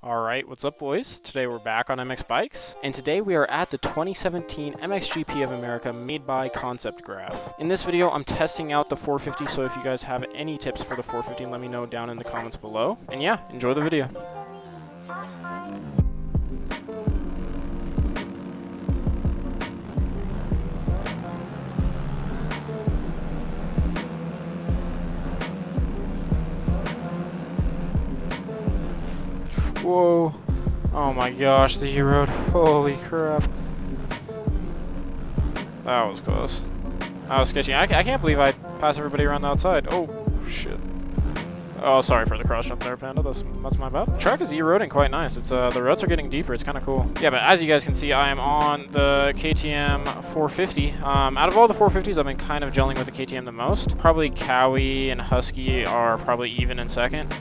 Alright, what's up boys? Today we're back on MX Bikes, and today we are at the 2017 MXGP of America made by Concept Graph. In this video, I'm testing out the 450, so if you guys have any tips for the 450, let me know down in the comments below. And yeah, enjoy the video. Whoa. Oh my gosh, the E-Road. Holy crap. That was close. That was sketchy. I can't believe I passed everybody around the outside. Oh, shit. Oh, sorry for the cross jump there, Panda. That's my bad. The track is E-roading quite nice. It's the ruts are getting deeper. It's kind of cool. Yeah, but as you guys can see, I am on the KTM 450. Out of all the 450s, I've been kind of gelling with the KTM the most. Probably Cowie and Husky are probably even in second.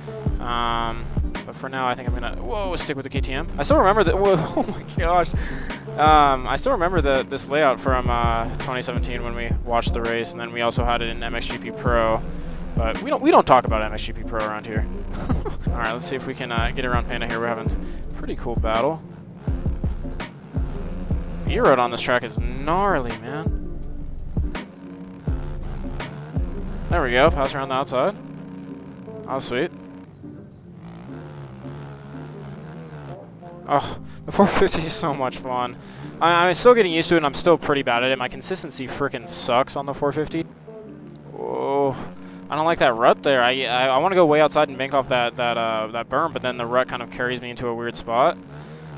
But for now, I think I'm gonna stick with the KTM. I still remember that. Oh my gosh! I still remember this layout from 2017 when we watched the race, and then we also had it in MXGP Pro. But we don't talk about MXGP Pro around here. All right, let's see if we can get around Panda here. We're having a pretty cool battle. The E-road on this track is gnarly, man. There we go. Pass around the outside. That was sweet. Oh, the 450 is so much fun. I'm still getting used to it, and I'm still pretty bad at it. My consistency freaking sucks on the 450. Whoa. I don't like that rut there. I want to go way outside and bank off that berm, but then the rut kind of carries me into a weird spot.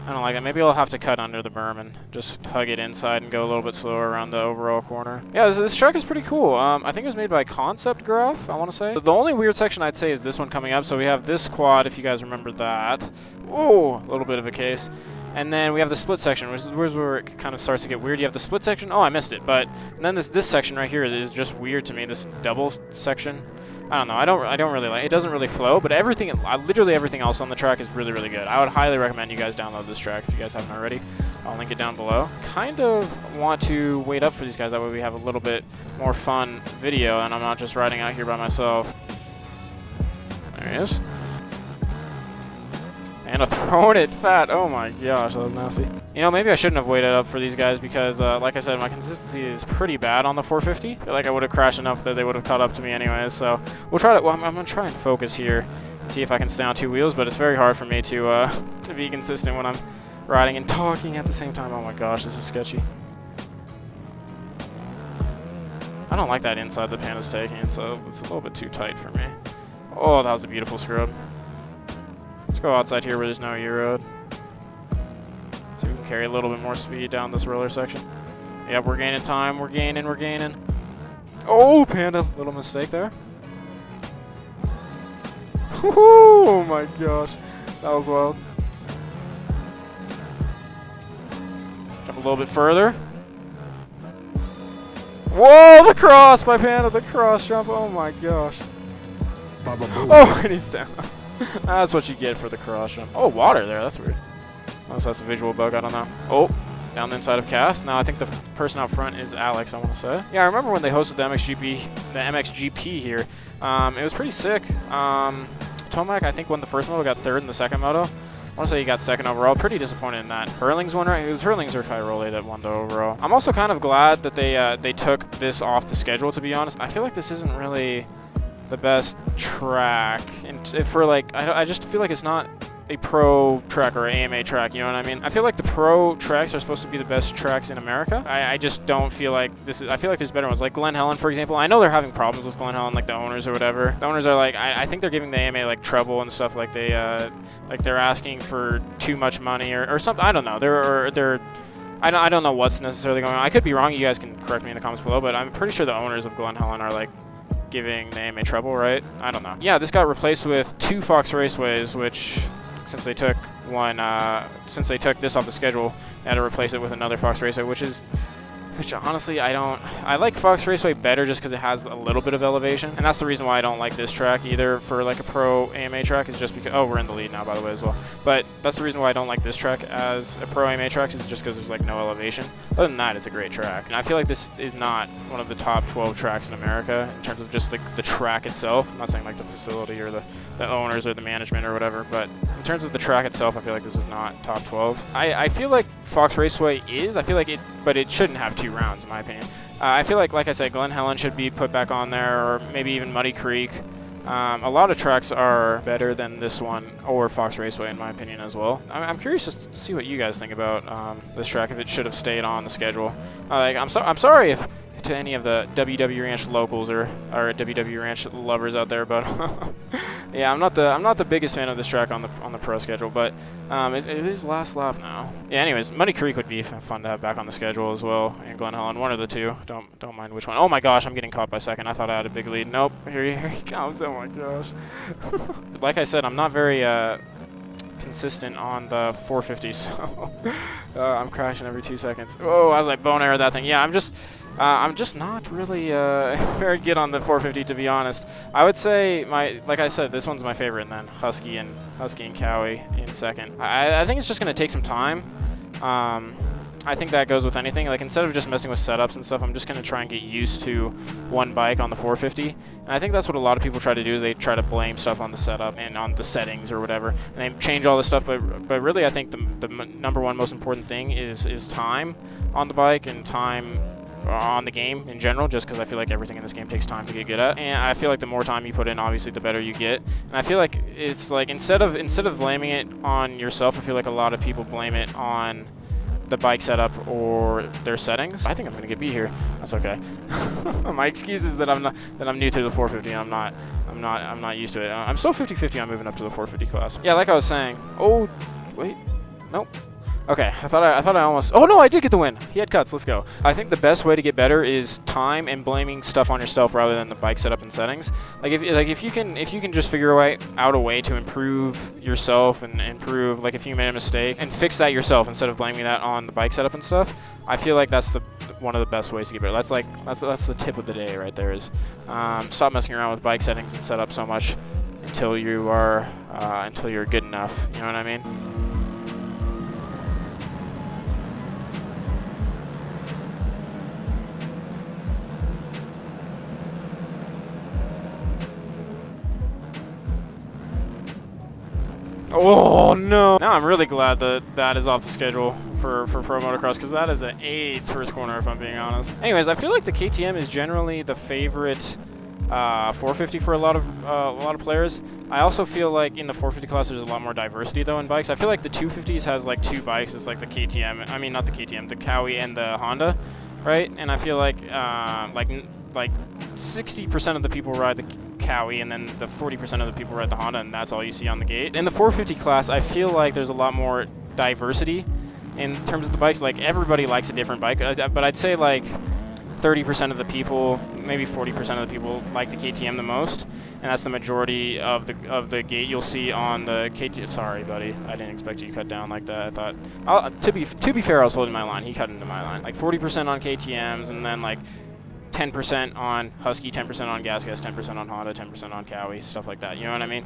I don't like it. Maybe I'll have to cut under the berm and just hug it inside and go a little bit slower around the overall corner. Yeah, this track is pretty cool. I think it was made by Concept Graph, I want to say. The only weird section I'd say is this one coming up. So we have this quad, if you guys remember that. Oh, a little bit of a case. And then we have the split section, which is where it kind of starts to get weird. You have the split section. Oh, I missed it. But and then this section right here is just weird to me. This double section. I don't know. I don't really like it. It doesn't really flow, but literally everything else on the track is really, really good. I would highly recommend you guys download this track if you guys haven't already. I'll link it down below. Kind of want to wait up for these guys. That way we have a little bit more fun video, and I'm not just riding out here by myself. There he is. And throwing it fat. Oh my gosh, that was nasty. You know, maybe I shouldn't have waited up for these guys because, like I said, my consistency is pretty bad on the 450. I feel like I would have crashed enough that they would have caught up to me anyways. So we'll try to. Well, I'm gonna try and focus here and see if I can stay on two wheels. But it's very hard for me to be consistent when I'm riding and talking at the same time. Oh my gosh, this is sketchy. I don't like that inside the Panda's taking, so it's a little bit too tight for me. Oh, that was a beautiful scrub. Let's go outside here where there's no E-road. So we can carry a little bit more speed down this roller section. Yep, we're gaining time. We're gaining. Oh, Panda. Little mistake there. Oh my gosh. That was wild. Jump a little bit further. Whoa, the cross by Panda. The cross jump. Oh my gosh. Oh, and he's down. That's what you get for the cross jump. Oh, water there. That's weird. Unless that's a visual bug. I don't know. Oh, down the inside of Cast. Now I think the person out front is Alex, I want to say. Yeah, I remember when they hosted the MXGP here. It was pretty sick. Tomac, I think, won the first moto, got third in the second moto. I want to say he got second overall. Pretty disappointed in that. Hurling's won, right? It was Hurling's or Cairoli that won the overall. I'm also kind of glad that they took this off the schedule, to be honest. I feel like this isn't really the best track, and for like, I just feel like it's not a pro track or an AMA track, you know what I mean? I feel like the pro tracks are supposed to be the best tracks in America. I just don't feel like this is, I feel like there's better ones, like Glen Helen, for example. I know they're having problems with Glen Helen, like the owners or whatever. The owners are like, I think they're giving the AMA like trouble and stuff, like they're asking for too much money or something. I don't know. I don't know what's necessarily going on. I could be wrong. You guys can correct me in the comments below, but I'm pretty sure the owners of Glen Helen are like giving the AMA trouble, right? I don't know. Yeah, this got replaced with 2 Fox Raceways, which since they took this off the schedule, they had to replace it with another Fox Raceway, which is which honestly I don't. I like Fox Raceway better just because it has a little bit of elevation, and that's the reason why I don't like this track either for like a pro AMA track, is just because, oh, we're in the lead now by the way as well, but that's the reason why I don't like this track as a pro AMA track, is just because there's like no elevation. Other than that, it's a great track, and I feel like this is not one of the top 12 tracks in America in terms of just the track itself. I'm not saying like the facility or the owners or the management or whatever, but in terms of the track itself, I feel like this is not top 12. I feel like Fox Raceway is. I feel like it, but it shouldn't have 2 rounds in my opinion. I feel like I said, Glen Helen should be put back on there, or maybe even Muddy Creek. A lot of tracks are better than this one, or Fox Raceway in my opinion as well. I'm curious to see what you guys think about this track, if it should have stayed on the schedule. I'm sorry if to any of the WW Ranch locals or WW Ranch lovers out there, but yeah, I'm not the biggest fan of this track on the pro schedule, but it is last lap now. Yeah, anyways, Muddy Creek would be fun to have back on the schedule as well, and Glen Helen, one of the two. Don't mind which one. Oh my gosh, I'm getting caught by second. I thought I had a big lead. Nope, here he comes. Oh my gosh. Like I said, I'm not very consistent on the 450, so I'm crashing every 2 seconds. Oh, I was like bone arrow that thing. Yeah, I'm just not really very good on the 450, to be honest. I would say like I said, this one's my favorite, and then Husky and Cowie in second. I think it's just gonna take some time. I think that goes with anything. Like, instead of just messing with setups and stuff, I'm just gonna try and get used to one bike on the 450. And I think that's what a lot of people try to do, is they try to blame stuff on the setup and on the settings or whatever, and they change all this stuff. But really, I think the number one most important thing is time on the bike and time on the game in general, just because I feel like everything in this game takes time to get good at, and I feel like the more time you put in, obviously the better you get. And I feel like it's like, instead of blaming it on yourself, I feel like a lot of people blame it on the bike setup or their settings. I think I'm gonna get B here. That's okay. My excuse is that I'm new to the 450. I'm not used to it. I'm still 50-50 on moving up to the 450 class. Yeah, like I was saying. Oh, wait, nope. Okay, I thought I almost. Oh no, I did get the win. He had cuts. Let's go. I think the best way to get better is time and blaming stuff on yourself rather than the bike setup and settings. If you can just figure out a way to improve yourself and improve, like, if you made a mistake and fix that yourself instead of blaming that on the bike setup and stuff, I feel like that's one of the best ways to get better. That's the tip of the day right there, is stop messing around with bike settings and setup so much until you're good enough. You know what I mean? Oh no! Now I'm really glad that is off the schedule for pro motocross, because that is an AIDS first corner, if I'm being honest. Anyways, I feel like the KTM is generally the favorite 450 for a lot of players. I also feel like in the 450 class there's a lot more diversity though in bikes. I feel like the 250s has like 2 bikes. It's like the KTM. I mean, not the KTM, the Cowie and the Honda, right? And I feel like 60% of the people ride the Cowie, and then the 40% of the people ride the Honda, and that's all you see on the gate. In the 450 class, I feel like there's a lot more diversity in terms of the bikes. Like, everybody likes a different bike, but I'd say like 30% of the people, maybe 40% of the people like the KTM the most, and that's the majority of the gate you'll see on the KTM. Sorry, buddy, I didn't expect you to cut down like that. I thought, to be fair, I was holding my line. He cut into my line. Like 40% on KTMs, and then like 10% on Husky, 10% on Gas, 10% on Honda, 10% on Cowie, stuff like that. You know what I mean?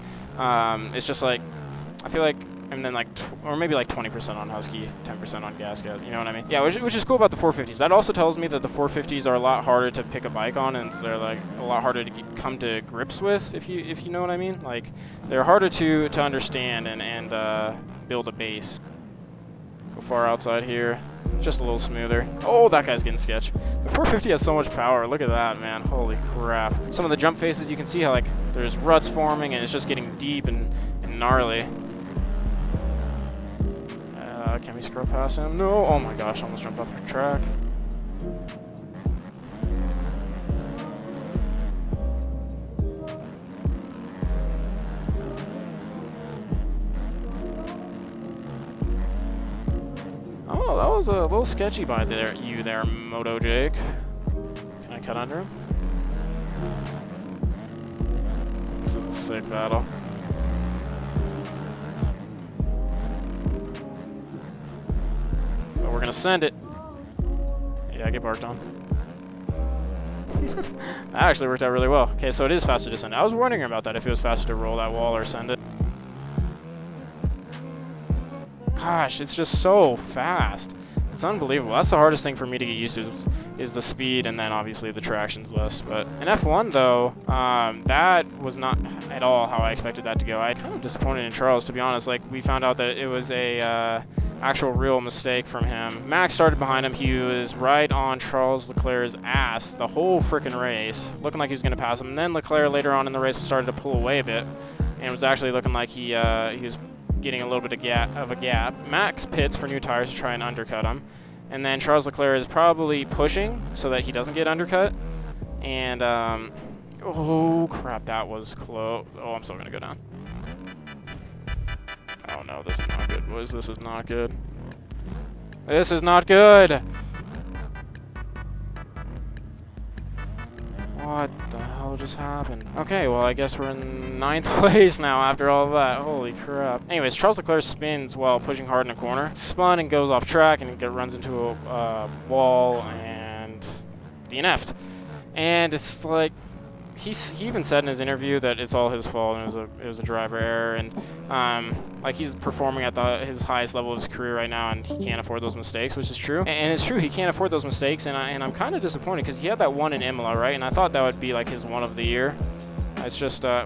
It's just like, I feel like, and then like, or maybe like 20% on Husky, 10% on Gas. You know what I mean? Yeah, which is cool about the 450s. That also tells me that the 450s are a lot harder to pick a bike on, and they're like a lot harder to come to grips with, if you know what I mean. Like, they're harder to understand and build a base. Go far outside here. Just a little smoother. Oh, that guy's getting sketch. The 450 has so much power. Look at that, man. Holy crap. Some of the jump faces, you can see how like there's ruts forming and it's just getting deep and gnarly. Can we scrub past him? No. Oh my gosh, almost jumped off the track. Oh, that was a little sketchy by you there, Moto Jake. Can I cut under him? This is a sick battle. But we're gonna send it. Yeah, I get barked on. That actually worked out really well. Okay, so it is faster to send it. I was wondering about that, if it was faster to roll that wall or send it. Gosh, it's just so fast. It's unbelievable. That's the hardest thing for me to get used to is the speed, and then obviously the traction's less. But in F1 though, that was not at all how I expected that to go. I kind of disappointed in Charles, to be honest. Like, we found out that it was a actual real mistake from him. Max started behind him. He was right on Charles Leclerc's ass the whole freaking race, looking like he was going to pass him. And then Leclerc later on in the race started to pull away a bit, and it was actually looking like he was getting a little bit of a gap. Max pits for new tires to try and undercut him, and then Charles Leclerc is probably pushing so that he doesn't get undercut. And oh crap, that was close. Oh, I'm still gonna go down. Oh no, this is not good, boys. This is not good. This is not good. What the hell just happened? Okay, well, I guess we're in 9th place now after all of that. Holy crap. Anyways, Charles Leclerc spins while pushing hard in a corner. Spun and goes off track and runs into a wall and DNF'd. And it's like, he even said in his interview that it's all his fault and it was a driver error, and like, he's performing at his highest level of his career right now, and he can't afford those mistakes, which is true. And it's true, he can't afford those mistakes, and I'm kind of disappointed because he had that one in Imola, right? And I thought that would be like his one of the year. It's just, I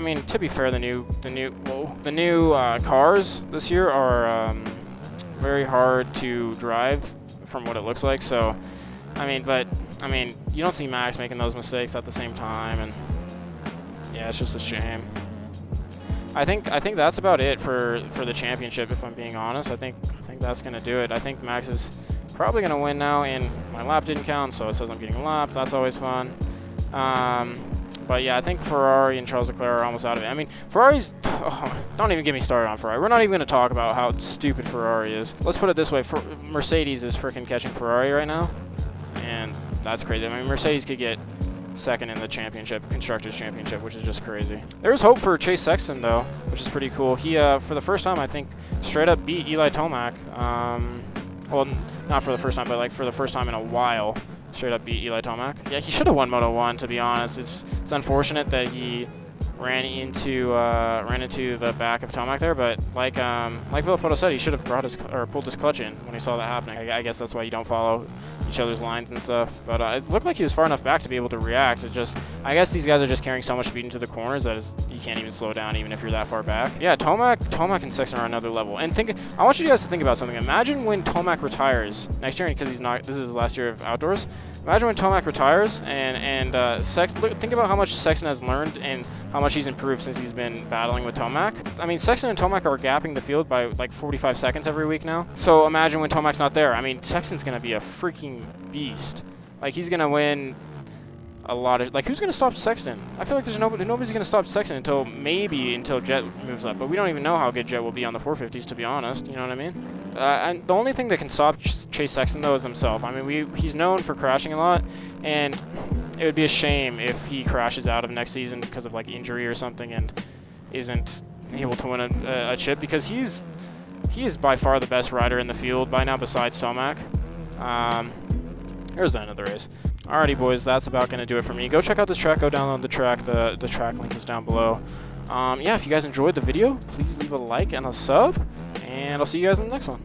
mean, to be fair, the new cars this year are very hard to drive from what it looks like. So, I mean, you don't see Max making those mistakes at the same time, and yeah, it's just a shame. I think that's about it for the championship, if I'm being honest. I think that's gonna do it. I think Max is probably gonna win now, and my lap didn't count, so it says I'm getting lapped. That's always fun. But yeah, I think Ferrari and Charles Leclerc are almost out of it. I mean, Ferrari's, don't even get me started on Ferrari. We're not even going to talk about how stupid Ferrari is. Let's put it this way. Mercedes is freaking catching Ferrari right now, and that's crazy. I mean, Mercedes could get second in the championship, Constructors' Championship, which is just crazy. There's hope for Chase Sexton, though, which is pretty cool. He, for the first time, I think, straight up beat Eli Tomac. Well, not for the first time, but like for the first time in a while, straight up beat Eli Tomac. Yeah, he should have won Moto 1, to be honest. It's unfortunate that he ran into the back of Tomac there, but like Villopoto said, he should have pulled his clutch in when he saw that happening. I guess that's why you don't follow each other's lines and stuff. But it looked like he was far enough back to be able to react. It just, I guess these guys are just carrying so much speed into the corners that you can't even slow down even if you're that far back. Yeah, Tomac and Sexton are on another level. And I want you guys to think about something. Imagine when Tomac retires next year, because this is his last year of outdoors. Imagine when Tomac retires and think about how much Sexton has learned and how much he's improved since he's been battling with Tomac. I mean, Sexton and Tomac are gapping the field by like 45 seconds every week now. So imagine when Tomac's not there. I mean, Sexton's going to be a freaking beast. Like, he's going to win a lot of, like, who's going to stop Sexton? I feel like there's nobody's going to stop Sexton until Jet moves up. But we don't even know how good Jet will be on the 450s, to be honest. You know what I mean? And the only thing that can stop Chase Sexton, though, is himself. I mean, he's known for crashing a lot, and it would be a shame if he crashes out of next season because of like injury or something and isn't able to win a chip, because he is by far the best rider in the field by now besides Tomac. Here's the end of the race. Alrighty, boys, that's about going to do it for me. Go check out this track. Go download the track. The track link is down below. Yeah, if you guys enjoyed the video, please leave a like and a sub, and I'll see you guys in the next one.